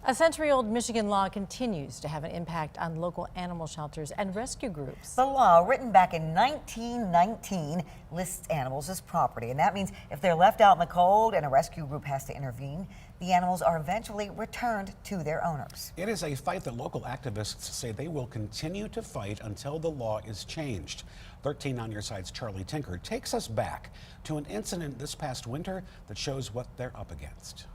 A century-old Michigan law continues to have an impact on local animal shelters and rescue groups. The law, written back in 1919, lists animals as property, and that means if they're left out in the cold and a rescue group has to intervene, the animals are eventually returned to their owners. It is a fight that local activists say they will continue to fight until the law is changed. 13 on your side's Charlie Tinker takes us back to an incident this past winter that shows what they're up against.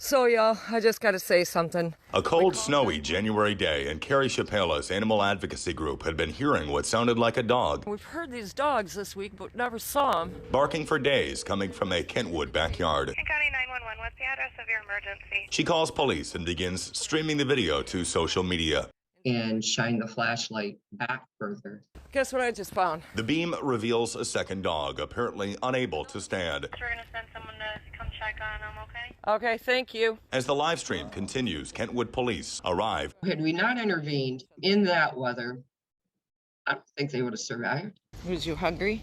So, y'all, I just got to say something. A cold, snowy January day, and Carri Shipaila's animal advocacy group had been hearing what sounded like a dog. We've heard these dogs this week, but never saw them. Barking for days, coming from a Kentwood backyard. County 911, what's the address of your emergency? She calls police and begins streaming the video to social media. And shine the flashlight back further. Guess what I just found? The beam reveals a second dog, apparently unable to stand. We're going to send someone to come check on them, okay? Okay, thank you. As the live stream continues, Kentwood police arrive. Had we not intervened in that weather, I don't think they would have survived. Was you hungry?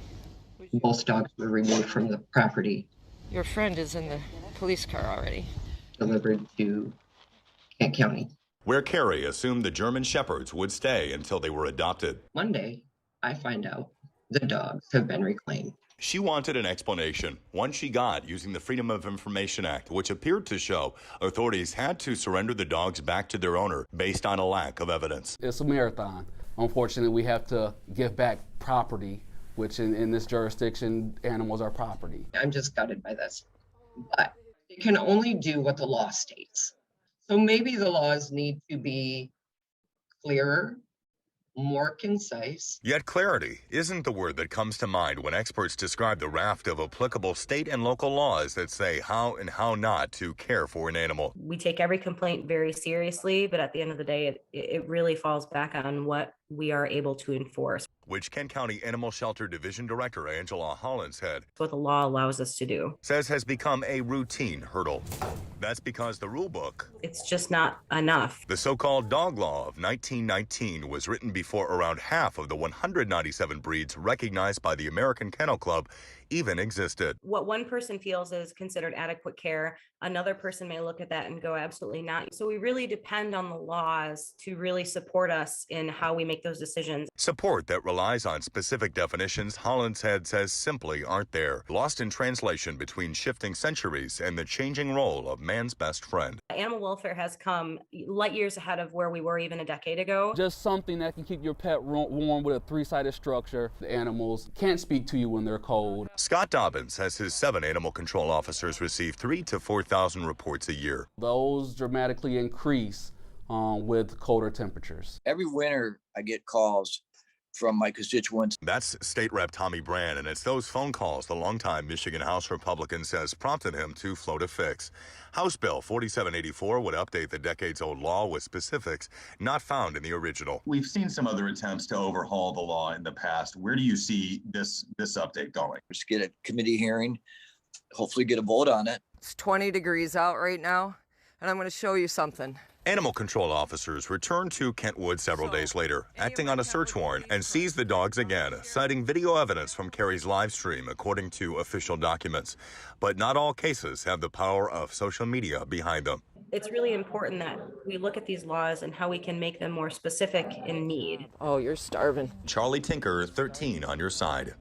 Both dogs were removed from the property, Your friend is in the police car already. delivered to Kent County. Where Carri assumed the German Shepherds would stay until they were adopted. Monday, I find out the dogs have been reclaimed. She wanted an explanation, one she got using the Freedom of Information Act, which appeared to show authorities had to surrender the dogs back to their owner based on a lack of evidence. It's a marathon. Unfortunately, we have to give back property, which in this jurisdiction, animals are property. I'm just gutted by this, but they can only do what the law states. So maybe the laws need to be clearer, more concise. Yet clarity isn't the word that comes to mind when experts describe the raft of applicable state and local laws that say how and how not to care for an animal. We take every complaint very seriously, but at the end of the day, it really falls back on what we are able to enforce. Which Kent County Animal Shelter Division Director Angela Holland said, What the law allows us to do. says has become a routine hurdle. That's because the rule book, It's just not enough. the so-called dog law of 1919, was written before around half of the 197 breeds recognized by the American Kennel Club even existed. What one person feels is considered adequate care, another person may look at that and go, absolutely not. So we really depend on the laws to really support us in how we make those decisions. Support that relies on specific definitions Holland's head says simply aren't there, lost in translation between shifting centuries and the changing role of man's best friend. Animal welfare has come light years ahead of where we were even a decade ago. Just something that can keep your pet warm with a three-sided structure. The animals can't speak to you when they're cold. Scott Dobbins says his 7 animal control officers receive 3,000 to 4,000 reports a year. Those dramatically increase with colder temperatures. Every winter, I get calls from my constituents. That's State Rep Tommy Brand, and it's those phone calls the longtime Michigan House Republican says prompted him to float a fix. House Bill 4784 would update the decades-old law with specifics not found in the original. We've seen some other attempts to overhaul the law in the past. Where do you see this update going? Just get a committee hearing, hopefully get a vote on it. It's 20 degrees out right now, and I'm going to show you something. Animal control officers returned to Kentwood several days later, acting on a search warrant, and seized the dogs again, citing video evidence from Carri's live stream, according to official documents. But not all cases have the power of social media behind them. It's really important that we look at these laws and how we can make them more specific in need. Oh, you're starving. Charlie Tinker, 13 on your side.